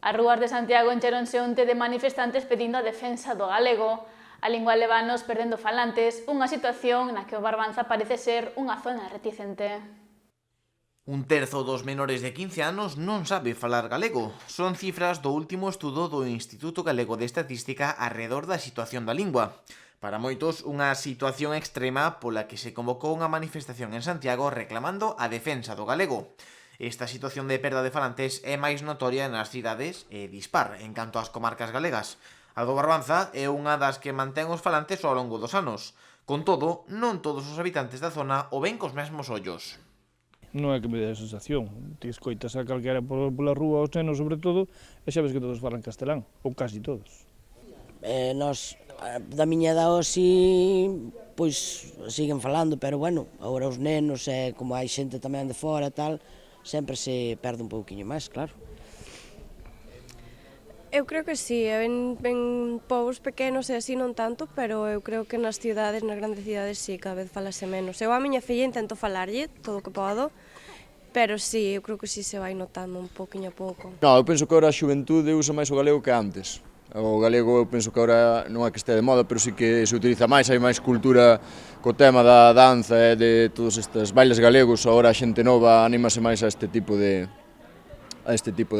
As rúas de Santiago encheronse onte de manifestantes pedindo a defensa do galego. A lingua levanos perdendo falantes, unha situación na que o Barbanza parece ser unha zona reticente. Un terzo dos menores de 15 anos non sabe falar galego. Son cifras do último estudo do Instituto Galego de Estatística arredor da situación da lingua. Para moitos, unha situación extrema pola que se convocou unha manifestación en Santiago reclamando a defensa do galego. Esta situación de perda de falantes é máis notoria nas cidades e dispar en canto ás comarcas galegas. A do Barbanza é unha das que mantén os falantes ao longo dos anos. Con todo, non todos os habitantes da zona o ven cos mesmos ollos. Non é que me dé a sensación. Ti escoitas a calquera pola rúa, os nenos sobre todo, e xa ves que todos falan castelán, ou casi todos. Nós, da miña edad así, pois siguen falando, pero bueno, agora os nenos, como hai xente tamén de fora e tal, sempre se perde un pouquiño máis, claro. Eu creo que sí, ven povos pequenos e así non tanto, pero eu creo que nas cidades, nas grandes cidades, sí, cada vez falase menos. Eu a miña filla intento falarlle todo o que podo, pero sí, eu creo que sí se vai notando un pouquiño a pouco. Non, eu penso que agora a xuventude usa máis o galego que antes. O galego eu penso que agora non é que este de moda, pero sí que se utiliza máis, hai máis cultura co tema da danza e de todos estes bailes galegos, agora a xente nova anímase máis a este tipo de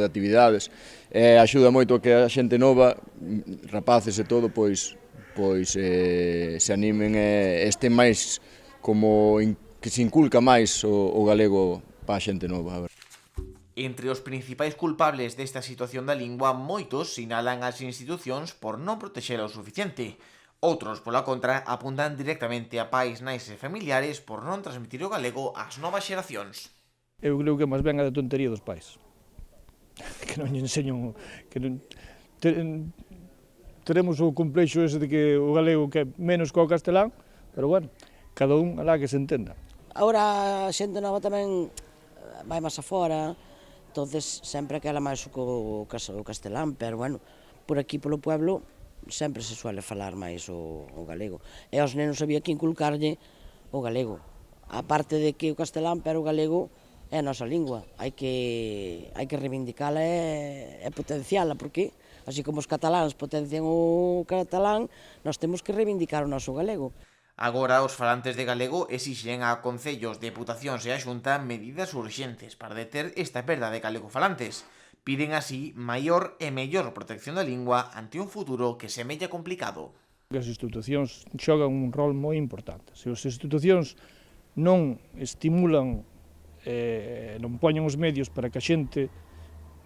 actividades. Axuda moito a que a xente nova, rapaces e todo, pois se animen e estén máis como que se inculca máis o galego para a xente nova. Entre os principais culpables desta situación da lingua, moitos sinalan as institucións por non protexela o suficiente. Outros, pola contra, apuntan directamente a pais, nais e familiares por non transmitir o galego ás novas xeracións. Eu creo que máis ben a de tontería dos pais. Que non lle enseñan, que non... Teremos o complexo ese de que o galego que é menos que o castelán, pero bueno, cada un alá que se entenda. Agora a xente nova tamén vai máis afora, entonces sempre aquela máis o castelán, pero bueno, por aquí polo pueblo sempre se suele falar máis o galego. E aos nenos había que inculcarlle o galego. A parte de que o castelán, pero o galego é a nosa lingua. Hai que reivindicala e potenciala, porque así como os cataláns potencian o catalán, nós temos que reivindicar o noso galego. Agora, os falantes de galego exixen a concellos, deputacións e a Xunta medidas urxentes para deter esta perda de galegofalantes. Piden así maior e mellor protección da lingua ante un futuro que semella complicado. As institucións xogan un rol moi importante. Se as institucións non estimulan non poñen os medios para que a xente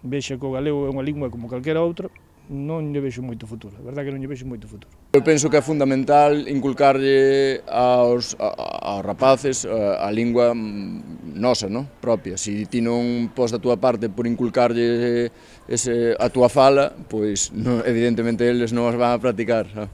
vexa que o galego é unha lingua como calquera outra, non lle vexo moito futuro, a verdade que non lle vexo moito futuro. Eu penso que é fundamental inculcarlle aos rapaces a lingua nosa, propia. Se ti non pos da túa parte por inculcarlle a túa fala, pois evidentemente eles non as van a practicar.